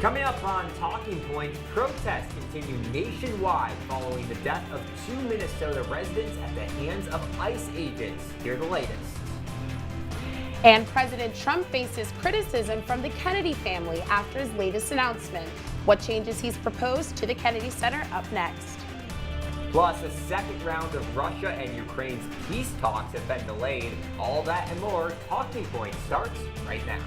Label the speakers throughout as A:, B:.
A: Coming up on Talking Points, protests continue nationwide following the death of 2 Minnesota residents at the hands of ICE agents. Here's the latest.
B: And President Trump faces criticism from the Kennedy family after his latest announcement. What changes he's proposed to the Kennedy Center up next.
A: Plus, a second round of Russia and Ukraine's peace talks have been delayed. All that and more. Talking Points starts right now.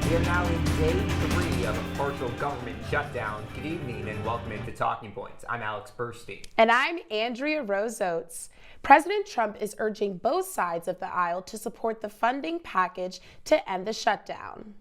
A: We are now in day 3 of a partial government shutdown. Good evening and welcome into Talking Points. I'm Alex Burstein.
B: And I'm Andrea Rose-Oates. President Trump is urging both sides of the aisle to support the funding package to end the shutdown.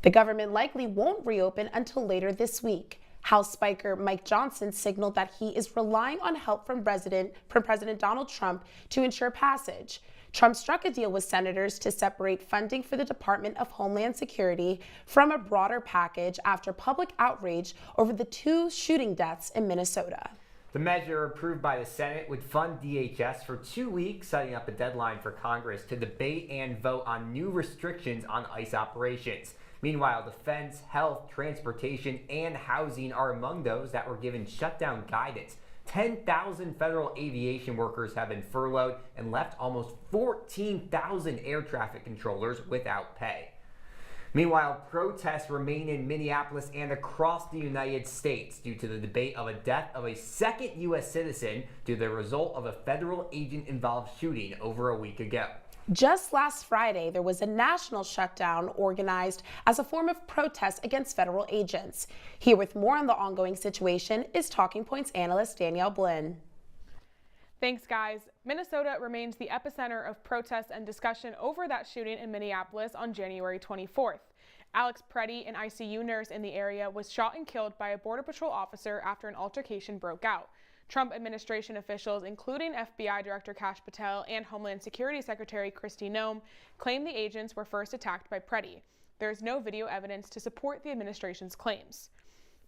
B: The government likely won't reopen until later this week. House Speaker Mike Johnson signaled that he is relying on help from President Donald Trump to ensure passage. Trump struck a deal with senators to separate funding for the Department of Homeland Security from a broader package after public outrage over the 2 shooting deaths in Minnesota.
A: The measure approved by the Senate would fund DHS for 2 weeks, setting up a deadline for Congress to debate and vote on new restrictions on ICE operations. Meanwhile, defense, health, transportation, and housing are among those that were given shutdown guidance. 10,000 federal aviation workers have been furloughed and left almost 14,000 air traffic controllers without pay. Meanwhile, protests remain in Minneapolis and across the United States due to the debate of a death of a second U.S. citizen due to the result of a federal agent-involved shooting over a week ago.
B: Just last Friday, there was a national shutdown organized as a form of protest against federal agents. Here with more on the ongoing situation is Talking Points analyst Danielle Blinn.
C: Thanks, guys. Minnesota remains the epicenter of protests and discussion over that shooting in Minneapolis on January 24th. Alex Preddy, an ICU nurse in the area, was shot and killed by a Border Patrol officer after an altercation broke out. Trump administration officials, including FBI Director Kash Patel and Homeland Security Secretary Kristi Noem, claim the agents were first attacked by Preddy. There is no video evidence to support the administration's claims.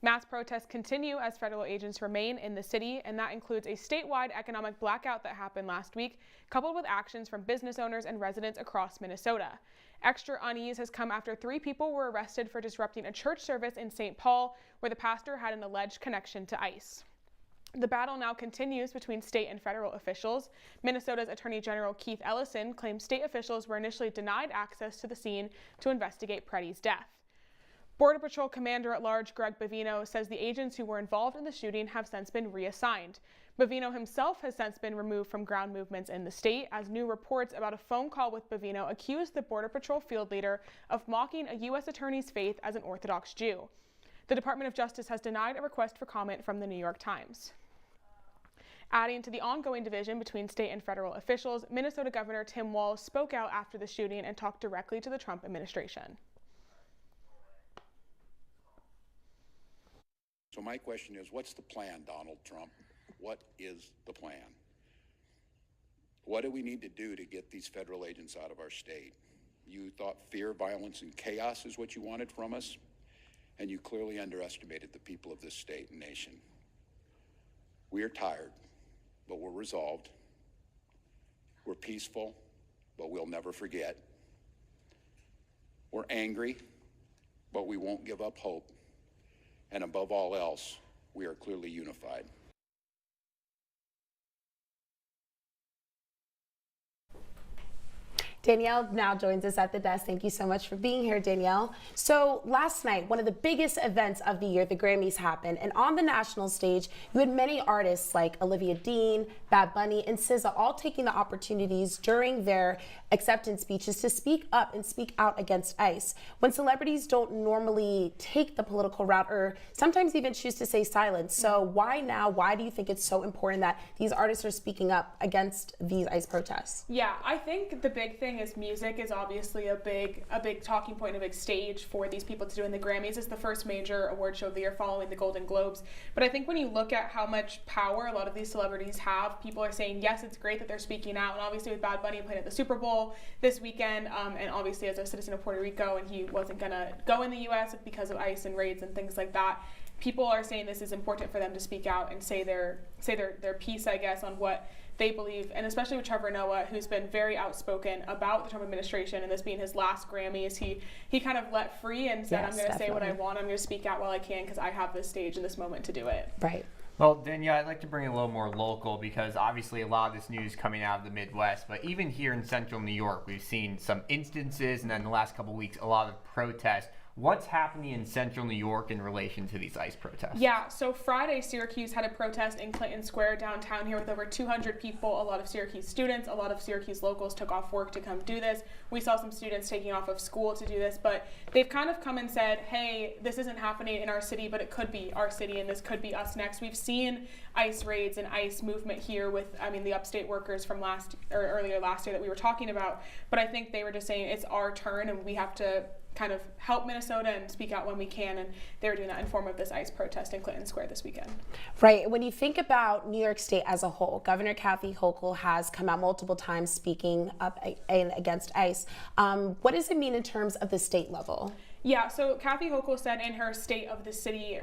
C: Mass protests continue as federal agents remain in the city, and that includes a statewide economic blackout that happened last week, coupled with actions from business owners and residents across Minnesota. Extra unease has come after 3 people were arrested for disrupting a church service in St. Paul, where the pastor had an alleged connection to ICE. The battle now continues between state and federal officials. Minnesota's Attorney General Keith Ellison claims state officials were initially denied access to the scene to investigate Preddy's death. Border Patrol Commander-at-Large Greg Bavino says the agents who were involved in the shooting have since been reassigned. Bavino himself has since been removed from ground movements in the state, as new reports about a phone call with Bavino accused the Border Patrol field leader of mocking a U.S. attorney's faith as an Orthodox Jew. The Department of Justice has denied a request for comment from the New York Times. Adding to the ongoing division between state and federal officials, Minnesota Governor Tim Walz spoke out after the shooting and talked directly to the Trump administration.
D: So my question is, what's the plan, Donald Trump? What is the plan? What do we need to do to get these federal agents out of our state? You thought fear, violence, and chaos is what you wanted from us, and you clearly underestimated the people of this state and nation. We are tired, but we're resolved. We're peaceful, but we'll never forget. We're angry, but we won't give up hope. And above all else, we are clearly unified.
B: Danielle now joins us at the desk. Thank you so much for being here, Danielle. So last night, one of the biggest events of the year, the Grammys, happened. And on the national stage, you had many artists like Olivia Dean, Bad Bunny, and SZA all taking the opportunities during their acceptance speeches to speak up and speak out against ICE. When celebrities don't normally take the political route or sometimes even choose to stay silent. So why now? Why do you think it's so important that these artists are speaking up against these ICE protests?
C: Yeah, I think the big thing is music is obviously a big talking point, a big stage for these people to do in the Grammys. It's the first major award show of the year following the Golden Globes. But I think when you look at how much power a lot of these celebrities have, people are saying, yes, it's great that they're speaking out. And obviously with Bad Bunny playing at the Super Bowl this weekend, and obviously as a citizen of Puerto Rico, and he wasn't going to go in the U.S. because of ICE and raids and things like that. people are saying this is important for them to speak out and say their piece, I guess, on what they believe, and especially with Trevor Noah, who's been very outspoken about the Trump administration, and this being his last Grammys, he kind of let free and said,
B: Yes,
C: I'm going to say what I
B: definitely.
C: want, I'm going to speak out while I can because I have this stage and this moment to do it.
B: Right.
A: Well, Danielle, I'd like to bring it a little more local because obviously a lot of this news coming out of the Midwest, but even here in central New York, we've seen some instances, and then the last couple of weeks, a lot of protests. What's happening in central New York in relation to these ICE protests?
C: Yeah, so Friday, Syracuse had a protest in Clinton Square downtown here with over 200 people. A lot of Syracuse students, a lot of Syracuse locals took off work to come do this. We saw some students taking off of school to do this, but they've kind of come and said, hey, this isn't happening in our city, but it could be our city, and this could be us next. We've seen ICE raids and ICE movement here with, the upstate workers from earlier last year that we were talking about, but I think they were just saying it's our turn and we have to kind of help Minnesota and speak out when we can, and they were doing that in form of this ICE protest in Clinton Square this weekend.
B: Right. When you think about New York State as a whole, Governor Kathy Hochul has come out multiple times speaking up against ICE. What does it mean in terms of the state level?
C: Yeah, so Kathy Hochul said in her State of the State,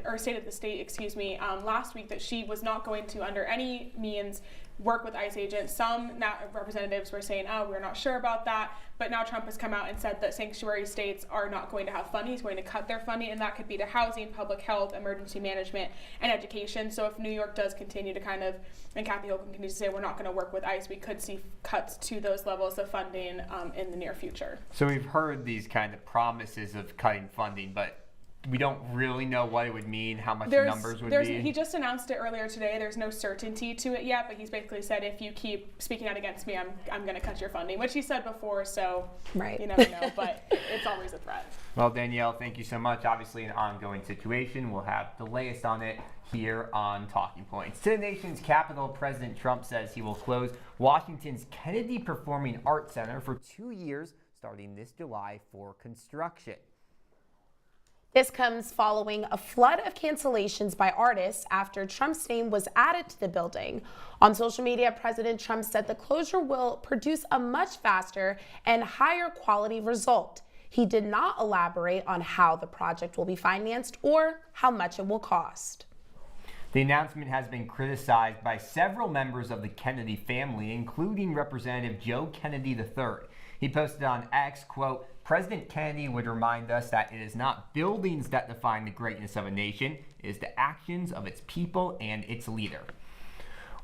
C: last week that she was not going to, under any means, work with ICE agents. Some representatives were saying, oh, we're not sure about that, but now Trump has come out and said that sanctuary states are not going to have funding. He's going to cut their funding, and that could be to housing, public health, emergency management, and education. So if New York does continue to and Kathy Hochul continues to say we're not going to work with ICE, we could see cuts to those levels of funding in the near future.
A: So we've heard these kind of promises of cutting funding, but we don't really know what it would mean, how much the numbers would be.
C: He just announced it earlier today. There's no certainty to it yet, but he's basically said if you keep speaking out against me, I'm going to cut your funding, which he said before, so
B: Right.
C: You never know, but it's always a threat.
A: Well, Danielle, thank you so much. Obviously, an ongoing situation. We'll have the latest on it here on Talking Points. To the nation's capital, President Trump says he will close Washington's Kennedy Performing Arts Center for 2 years, starting this July for construction.
B: This comes following a flood of cancellations by artists after Trump's name was added to the building. On social media, President Trump said the closure will produce a much faster and higher quality result. He did not elaborate on how the project will be financed or how much it will cost.
A: The announcement has been criticized by several members of the Kennedy family, including Representative Joe Kennedy III. He posted on X, quote, President Kennedy would remind us that it is not buildings that define the greatness of a nation, it is the actions of its people and its leader.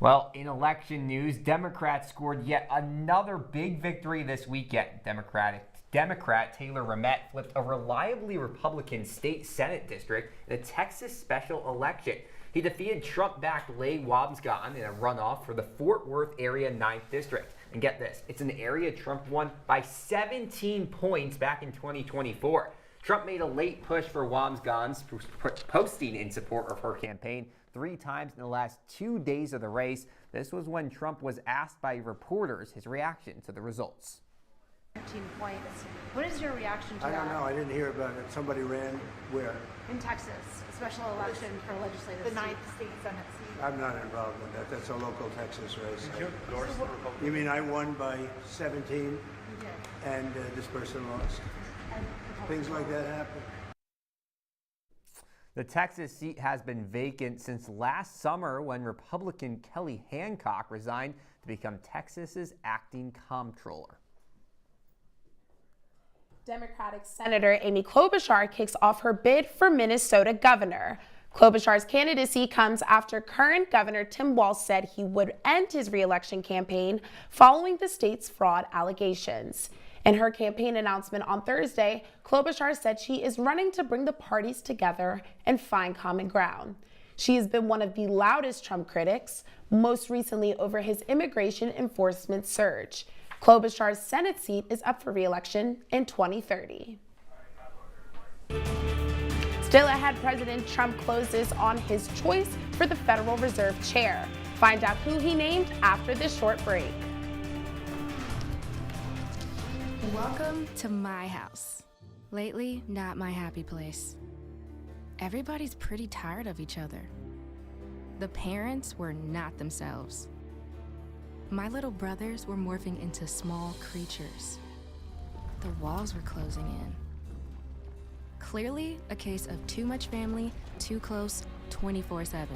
A: Well, in election news, Democrats scored yet another big victory this weekend. Democrat Taylor Ramett flipped a reliably Republican state Senate district in a Texas special election. He defeated Trump-backed Leigh Wamsgaughn in a runoff for the Fort Worth area 9th district. And get this, it's an area Trump won by 17 points back in 2024. Trump made a late push for Wamsgaughn, posting in support of her campaign 3 times in the last 2 days of the race. This was when Trump was asked by reporters his reaction to the results.
E: 13 points. What is your reaction to that?
F: I don't know. I didn't hear about it. Somebody ran where?
E: In Texas, a special election for legislative
G: The
E: seat.
G: 9th state Senate seat.
F: I'm not involved in that. That's a local Texas race. You mean I won by 17
E: You did.
F: and this person lost?
E: And
F: Things like that happen.
A: The Texas seat has been vacant since last summer when Republican Kelly Hancock resigned to become Texas's acting comptroller.
B: Democratic Senator Amy Klobuchar kicks off her bid for Minnesota governor. Klobuchar's candidacy comes after current Governor Tim Walz said he would end his re-election campaign following the state's fraud allegations. In her campaign announcement on Thursday, Klobuchar said she is running to bring the parties together and find common ground. She has been one of the loudest Trump critics, most recently over his immigration enforcement surge. Klobuchar's Senate seat is up for re-election in 2030. Still ahead, President Trump closes on his choice for the Federal Reserve chair. Find out who he named after this short break.
H: Welcome to my house. Lately, not my happy place. Everybody's pretty tired of each other. The parents were not themselves. My little brothers were morphing into small creatures. The walls were closing in. Clearly a case of too much family, too close, 24/7.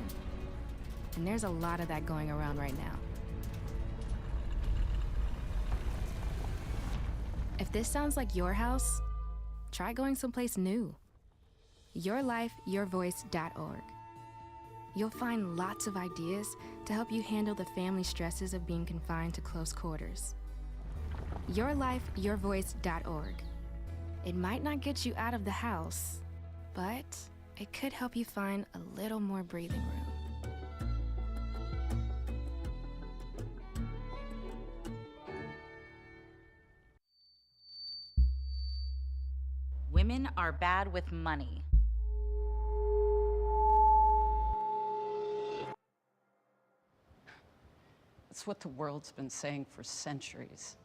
H: And there's a lot of that going around right now. If this sounds like your house, try going someplace new. YourLifeYourVoice.org. You'll find lots of ideas to help you handle the family stresses of being confined to close quarters. YourLifeYourVoice.org. It might not get you out of the house, but it could help you find a little more breathing room.
G: Women are bad with money.
I: It's what the world's been saying for centuries.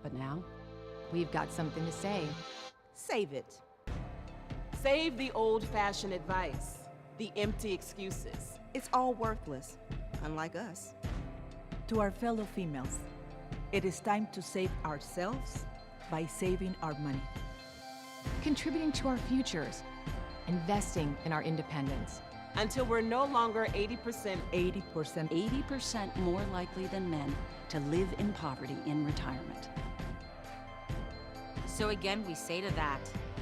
I: But now,
J: we've got something to say.
K: Save it. Save the old-fashioned advice, the empty excuses. It's all worthless, unlike us.
L: To our fellow females, it is time to save ourselves by saving our money.
J: Contributing to our futures, investing in our independence.
K: Until we're no longer
I: 80% more likely than men to live in poverty in retirement.
G: So again, we say to that,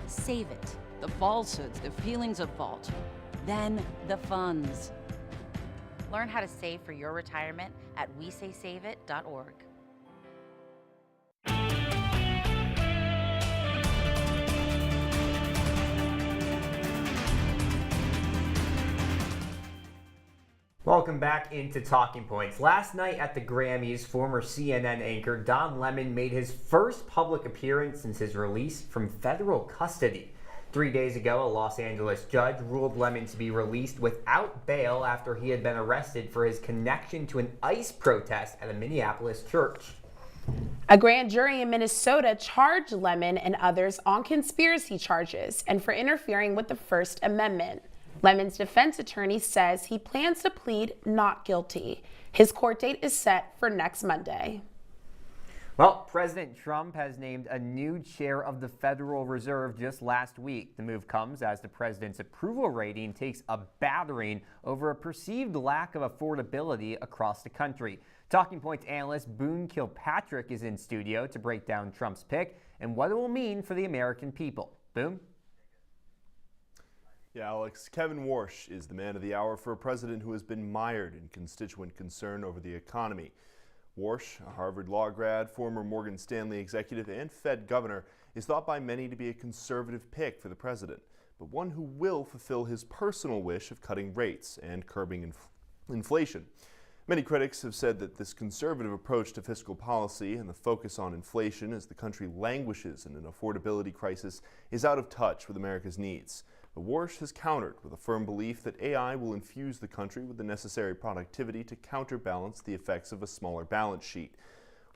G: save it.
I: The falsehoods, the feelings of fault, then the funds.
G: Learn how to save for your retirement at wesaysaveit.org.
A: Welcome back into Talking Points. Last night at the Grammys, former CNN anchor Don Lemon made his first public appearance since his release from federal custody. 3 days ago, a Los Angeles judge ruled Lemon to be released without bail after he had been arrested for his connection to an ICE protest at a Minneapolis church.
B: A grand jury in Minnesota charged Lemon and others on conspiracy charges and for interfering with the First Amendment. Lemon's defense attorney says he plans to plead not guilty. His court date is set for next Monday.
A: Well, President Trump has named a new chair of the Federal Reserve just last week. The move comes as the president's approval rating takes a battering over a perceived lack of affordability across the country. Talking Points analyst Boone Kilpatrick is in studio to break down Trump's pick and what it will mean for the American people. Boone?
M: Yeah, Alex, Kevin Warsh is the man of the hour for a president who has been mired in constituent concern over the economy. Warsh, a Harvard law grad, former Morgan Stanley executive, and Fed governor, is thought by many to be a conservative pick for the president, but one who will fulfill his personal wish of cutting rates and curbing inflation. Many critics have said that this conservative approach to fiscal policy and the focus on inflation as the country languishes in an affordability crisis is out of touch with America's needs. But Warsh has countered with a firm belief that AI will infuse the country with the necessary productivity to counterbalance the effects of a smaller balance sheet.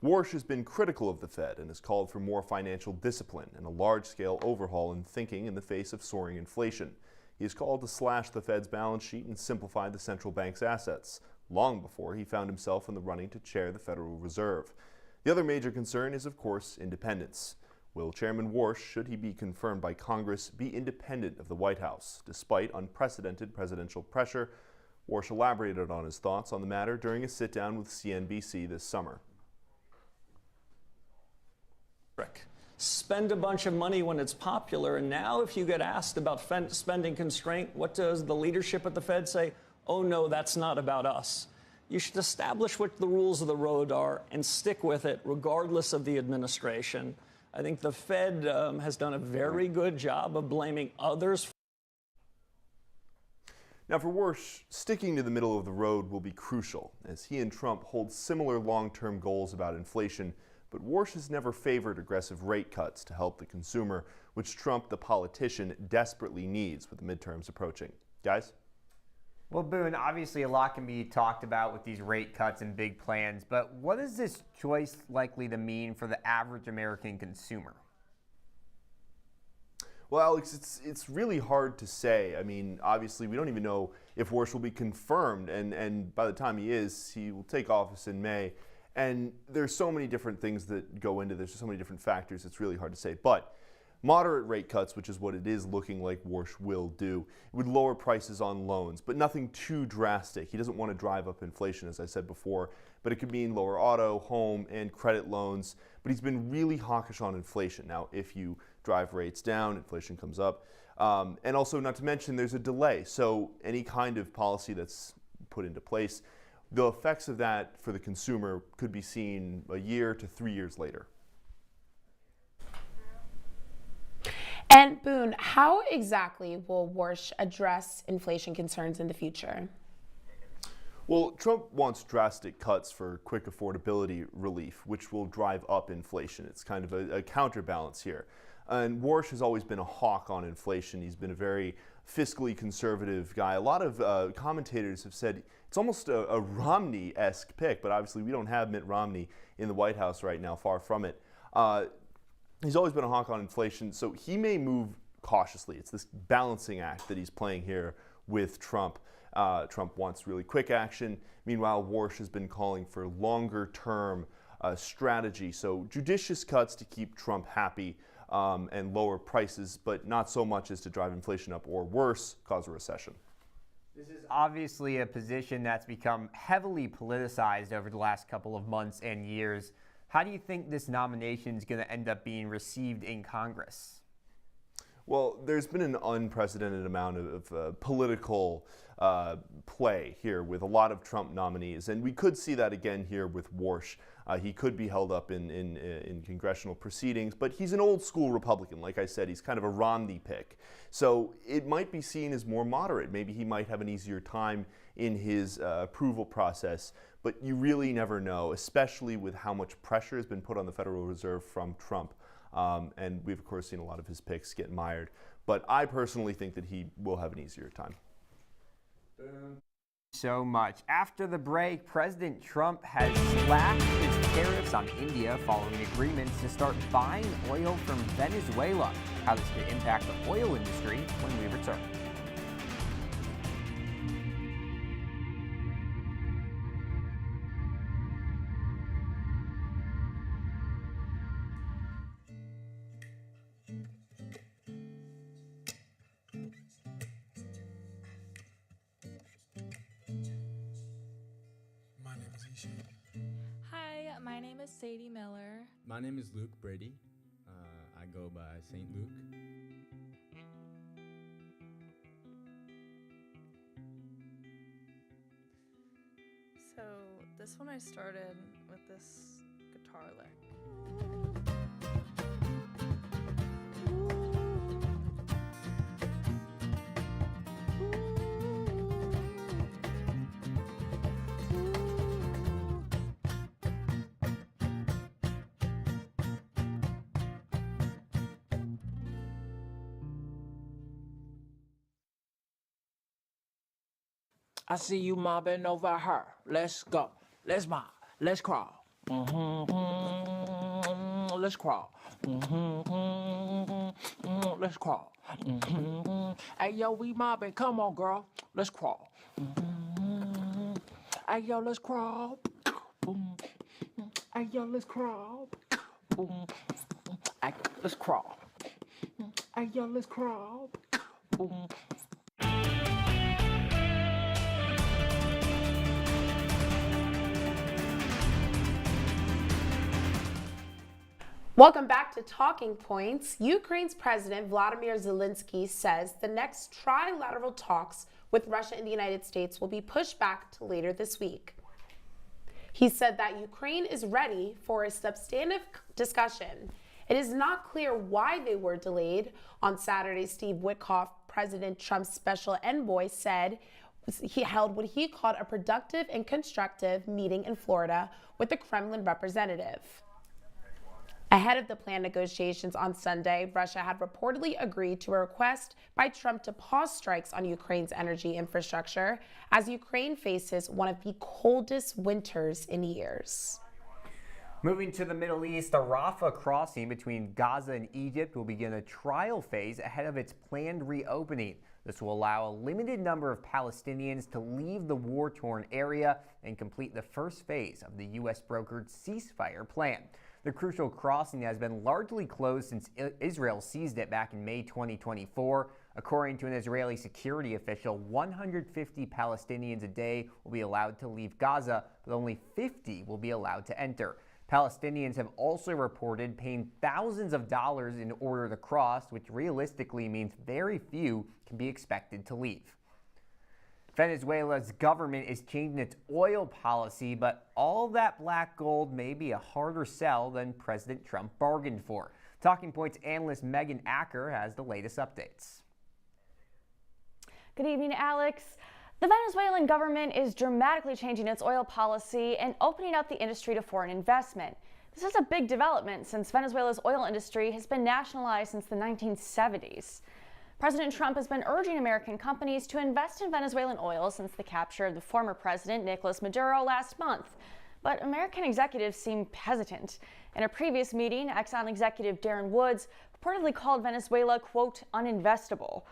M: Warsh has been critical of the Fed and has called for more financial discipline and a large-scale overhaul in thinking in the face of soaring inflation. He has called to slash the Fed's balance sheet and simplify the central bank's assets, long before he found himself in the running to chair the Federal Reserve. The other major concern is, of course, independence. Will Chairman Warsh, should he be confirmed by Congress, be independent of the White House, despite unprecedented presidential pressure? Warsh elaborated on his thoughts on the matter during a sit-down with CNBC this summer.
N: Spend a bunch of money when it's popular, and now if you get asked about spending constraint, what does the leadership at the Fed say? Oh no, that's not about us. You should establish what the rules of the road are and stick with it regardless of the administration. I think the Fed has done a very good job of blaming others.
M: Now for Warsh, sticking to the middle of the road will be crucial, as he and Trump hold similar long-term goals about inflation, but Warsh has never favored aggressive rate cuts to help the consumer, which Trump, the politician, desperately needs with the midterms approaching. Guys?
A: Well, Boone, obviously a lot can be talked about with these rate cuts and big plans, but what is this choice likely to mean for the average American consumer?
M: Well, Alex, it's really hard to say. I mean, obviously, we don't even know if Warsh will be confirmed, and by the time he is, he will take office in May. And there's so many different things that go into this, so many different factors, it's really hard to say. But Moderate rate cuts, which is what it is looking like Warsh will do, would lower prices on loans, but nothing too drastic. He doesn't want to drive up inflation, as I said before, but it could mean lower auto, home, and credit loans. But he's been really hawkish on inflation. Now, if you drive rates down, inflation comes up. And also, not to mention, there's a delay. So any kind of policy that's put into place, the effects of that for the consumer could be seen a year to 3 years later.
B: And Boone, how exactly will Warsh address inflation concerns in the future?
M: Well, Trump wants drastic cuts for quick affordability relief, which will drive up inflation. It's kind of a counterbalance here. And Warsh has always been a hawk on inflation. He's been a very fiscally conservative guy. A lot of commentators have said it's almost a Romney-esque pick, but obviously we don't have Mitt Romney in the White House right now, far from it. He's always been a hawk on inflation, so he may move cautiously. It's this balancing act that he's playing here with Trump. Trump wants really quick action. Meanwhile, Warsh has been calling for longer-term strategy, so judicious cuts to keep Trump happy and lower prices, but not so much as to drive inflation up or worse, cause a recession.
A: This is obviously a position that's become heavily politicized over the last couple of months and years. How do you think this nomination is going to end up being received in Congress?
M: Well, there's been an unprecedented amount of political play here with a lot of Trump nominees, and we could see that again here with Warsh. He could be held up in congressional proceedings, but he's an old school Republican. Like I said, he's kind of a Romney pick. So it might be seen as more moderate. Maybe he might have an easier time in his approval process, but you really never know, especially with how much pressure has been put on the Federal Reserve from Trump. And we've, of course, seen a lot of his picks get mired. But I personally think that he will have an easier time.
A: So much. After the break, President Trump has slashed his tariffs on India following agreements to start buying oil from Venezuela. How this could impact the oil industry when we return.
O: Hi, my name is Sadie Miller.
P: My name is Luke Brady. I go by St. Luke.
O: So this one I started with this guitar lick.
Q: I see you mobbing over her. Let's go. Let's mob. Let's crawl. Let's crawl. Let's crawl. Hey, yo, we mobbing. Come on, girl. Let's crawl. Hey, yo, let's crawl. Hey, yo, let's crawl. Hey, let's crawl. Hey, yo, let's crawl.
B: Welcome back to Talking Points. Ukraine's President Vladimir Zelensky says the next trilateral talks with Russia and the United States will be pushed back to later this week. He said that Ukraine is ready for a substantive discussion. It is not clear why they were delayed. On Saturday, Steve Witkoff, President Trump's special envoy, said he held what he called a productive and constructive meeting in Florida with the Kremlin representative. Ahead of the planned negotiations on Sunday, Russia had reportedly agreed to a request by Trump to pause strikes on Ukraine's energy infrastructure as Ukraine faces one of the coldest winters in years.
A: Moving to the Middle East, the Rafah crossing between Gaza and Egypt will begin a trial phase ahead of its planned reopening. This will allow a limited number of Palestinians to leave the war-torn area and complete the first phase of the U.S.-brokered ceasefire plan. The crucial crossing has been largely closed since Israel seized it back in May 2024. According to an Israeli security official, 150 Palestinians a day will be allowed to leave Gaza, but only 50 will be allowed to enter. Palestinians have also reported paying thousands of dollars in order to cross, which realistically means very few can be expected to leave. Venezuela's government is changing its oil policy, but all that black gold may be a harder sell than President Trump bargained for. Talking Points analyst Megan Acker has the latest updates.
R: Good evening, Alex. The Venezuelan government is dramatically changing its oil policy and opening up the industry to foreign investment. This is a big development since Venezuela's oil industry has been nationalized since the 1970s. President Trump has been urging American companies to invest in Venezuelan oil since the capture of the former president, Nicolas Maduro, last month. But American executives seem hesitant. In a previous meeting, Exxon executive Darren Woods reportedly called Venezuela, quote, uninvestable.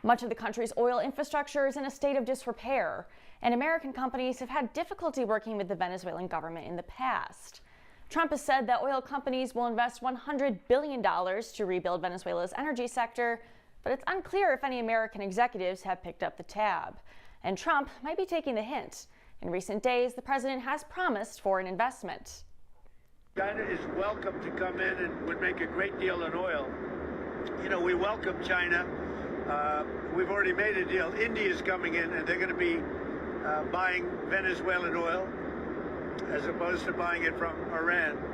R: Much of the country's oil infrastructure is in a state of disrepair, and American companies have had difficulty working with the Venezuelan government in the past. Trump has said that oil companies will invest $100 billion to rebuild Venezuela's energy sector, but it's unclear if any American executives have picked up the tab. And Trump might be taking the hint. In recent days, the president has promised foreign investment.
F: China is welcome to come in and would make a great deal in oil. You know, we welcome China. We've already made a deal. India is coming in, and they're going to be buying Venezuelan oil as opposed to buying it from Iran.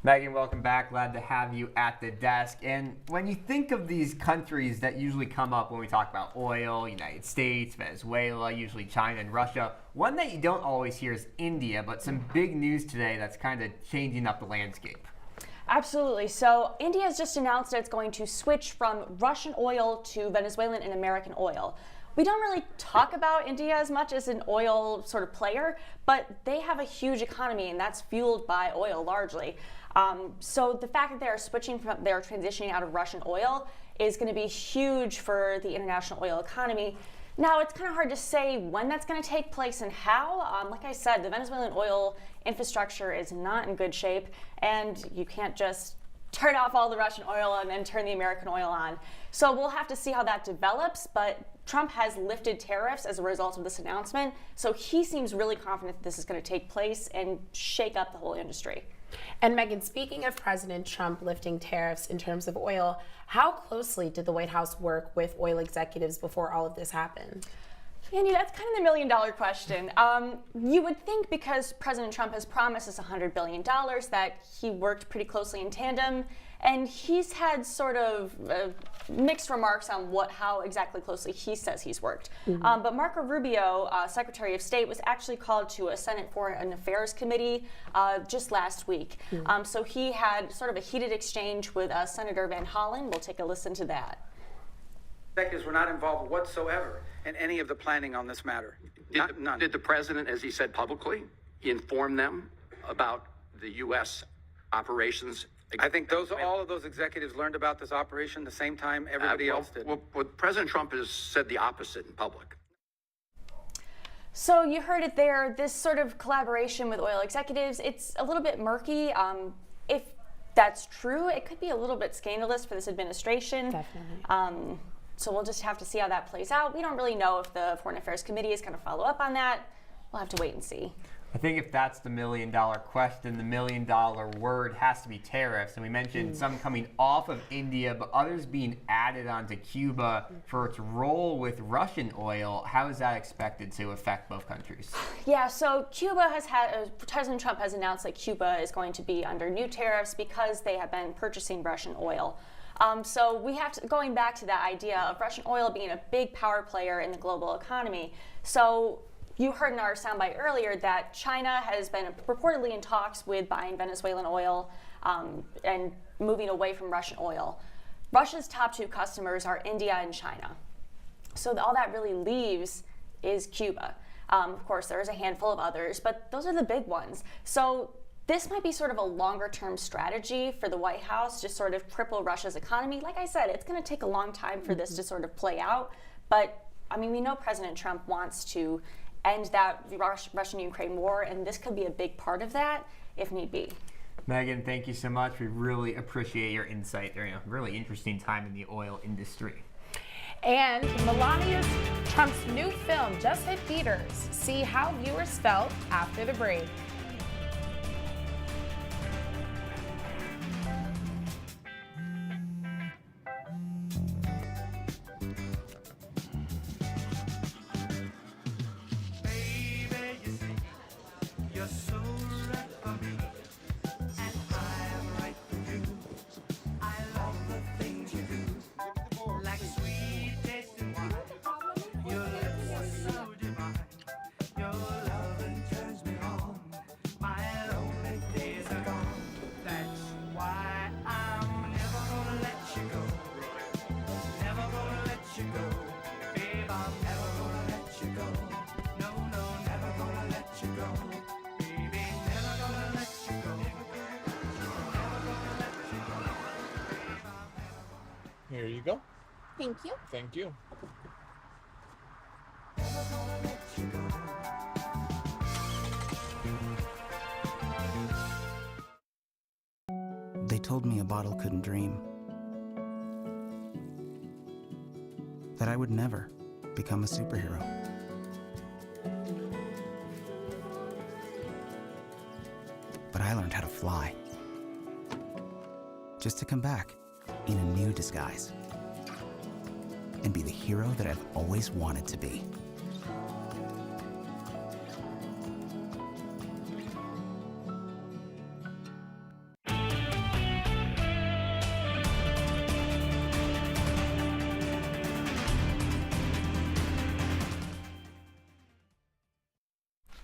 A: Megan, welcome back. Glad to have you at the desk. And when you think of these countries that usually come up when we talk about oil, United States, Venezuela, usually China and Russia, one that you don't always hear is India, but some big news today that's kind of changing up the landscape.
R: Absolutely. So India has just announced that it's going to switch from Russian oil to Venezuelan and American oil. We don't really talk about India as much as an oil sort of player, but they have a huge economy, and that's fueled by oil largely. So the fact that they're transitioning out of Russian oil is going to be huge for the international oil economy. Now, it's kind of hard to say when that's going to take place and how. Like I said, the Venezuelan oil infrastructure is not in good shape, and you can't just turn off all the Russian oil and then turn the American oil on. So we'll have to see how that develops, but Trump has lifted tariffs as a result of this announcement, so he seems really confident that this is going to take place and shake up the whole industry.
B: And Megan, speaking of President Trump lifting tariffs in terms of oil, how closely did the White House work with oil executives before all of this happened?
R: Andy, that's kind of the million-dollar question. You would think because President Trump has promised us $100 billion that he worked pretty closely in tandem, and he's had sort of mixed remarks on how exactly closely he says he's worked.
B: Mm-hmm.
R: But Marco Rubio, Secretary of State, was actually called to a Senate Foreign Affairs Committee just last week.
B: Mm-hmm.
R: So he had sort of a heated exchange with Senator Van Hollen. We'll take a listen to that.
S: Executives were not involved whatsoever in any of the planning on this matter. None.
T: Did the president, as he said publicly, inform them about the U.S. operations?
S: I think all of those executives learned about this operation the same time everybody else did.
T: Well, President Trump has said the opposite in public.
R: So you heard it there. This sort of collaboration with oil executives, it's a little bit murky. If that's true, it could be a little bit scandalous for this administration.
B: Definitely.
R: So we'll just have to see how that plays out. We don't really know if the Foreign Affairs Committee is going to follow up on that. We'll have to wait and see.
A: I think if that's the million-dollar question, the million-dollar word has to be tariffs. And we mentioned some coming off of India, but others being added onto Cuba for its role with Russian oil. How is that expected to affect both countries?
R: Yeah, so Cuba has had, President Trump has announced that Cuba is going to be under new tariffs because they have been purchasing Russian oil. So we have to, going back to that idea of Russian oil being a big power player in the global economy. So you heard in our soundbite earlier that China has been reportedly in talks with buying Venezuelan oil and moving away from Russian oil. Russia's top two customers are India and China. So all that really leaves is Cuba. Of course, there's a handful of others, but those are the big ones. So this might be sort of a longer-term strategy for the White House to sort of cripple Russia's economy. Like I said, it's going to take a long time for this to sort of play out. But, I mean, we know President Trump wants to end that Russian-Ukraine war, and this could be a big part of that if need be.
A: Megan, thank you so much. We really appreciate your insight during a really interesting time in the oil industry.
B: And Melania Trump's new film just hit theaters. See how viewers felt after the break.
U: Here you go.
V: Thank you.
U: Thank you.
W: They told me a bottle couldn't dream. That I would never become a superhero. But I learned how to fly. Just to come back in a new disguise and be the hero that I've always wanted to be.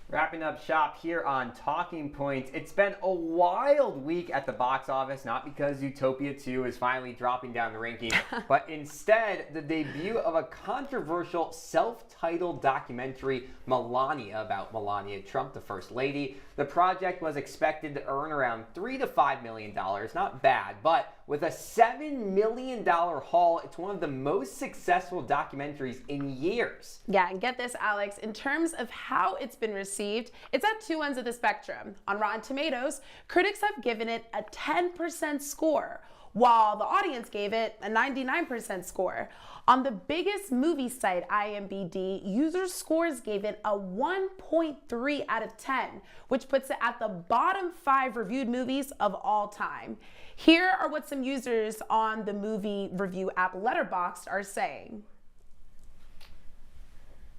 A: Wrapping up shop here on Talking Points. It's been a wild week at the box office, not because Zootopia 2 is finally dropping down the ranking, but instead the debut of a controversial self-titled documentary, Melania, about Melania Trump, the First Lady. The project was expected to earn around $3 to $5 million, not bad, but with a $7 million haul, it's one of the most successful documentaries in years.
B: Yeah, and get this, Alex, in terms of how it's been received, it's at two ends of the spectrum. On Rotten Tomatoes, critics have given it a 10% score, while the audience gave it a 99% score. On the biggest movie site, IMDb, user scores gave it a 1.3 out of 10, which puts it at the bottom 5 reviewed movies of all time. Here are what some users on the movie review app Letterboxd are saying.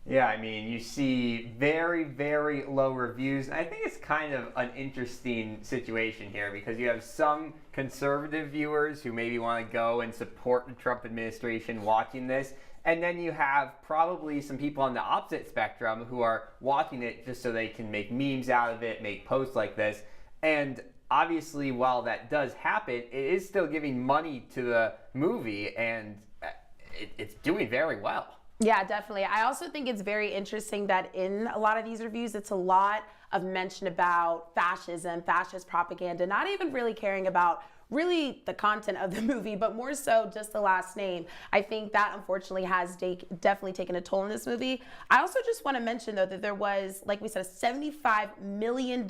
A: Yeah, I mean, you see very, very low reviews. And I think it's kind of an interesting situation here because you have some conservative viewers who maybe want to go and support the Trump administration watching this. And then you have probably some people on the opposite spectrum who are watching it just so they can make memes out of it, make posts like this. And obviously, while that does happen, it is still giving money to the movie, and it's doing very well.
B: Yeah, definitely. I also think it's very interesting that in a lot of these reviews, it's a lot of mention about fascism, fascist propaganda, not even really caring about really the content of the movie, but more so just the last name. I think that unfortunately has definitely taken a toll in this movie. I also just want to mention though that there was, like we said, a $75 million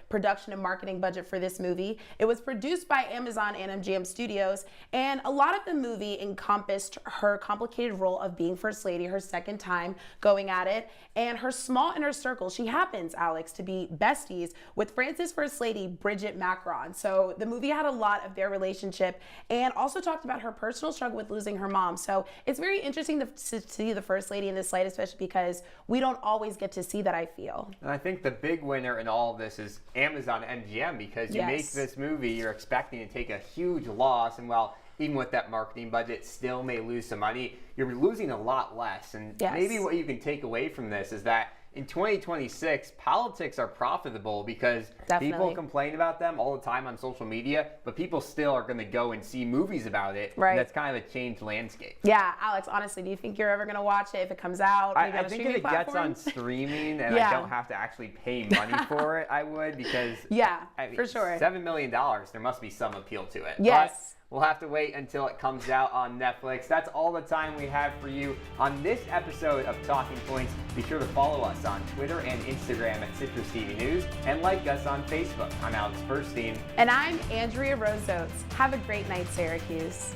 B: production and marketing budget for this movie. It was produced by Amazon and MGM Studios, and a lot of the movie encompassed her complicated role of being First Lady, her second time going at it, and her small inner circle. She happens, Alex, to be besties with France's First Lady, Bridget Macron. So the movie had a lot of their relationship and also talked about her personal struggle with losing her mom. So it's very interesting to see the First Lady in this light, especially because we don't always get to see that, I feel.
A: And I think the big winner in all of this is Amazon MGM, because you make this movie, you're expecting to take a huge loss, and while even with that marketing budget still may lose some money, you're losing a lot less. And maybe what you can take away from this is that in 2026, politics are profitable because people complain about them all the time on social media, but people still are going to go and see movies about it.
B: Right.
A: And that's kind of a changed landscape.
B: Yeah, Alex, honestly, do you think you're ever going to watch it if it comes out? Maybe
A: I think if it gets on streaming and I don't have to actually pay money for it, I would, because
B: for sure.
A: $7 million, there must be some appeal to it.
B: Yes.
A: But we'll have to wait until it comes out on Netflix. That's all the time we have for you on this episode of Talking Points. Be sure to follow us us on Twitter and Instagram at CitrusTV News, and like us on Facebook. I'm Alex Burstein.
B: And I'm Andrea Rose-Oates. Have a great night, Syracuse.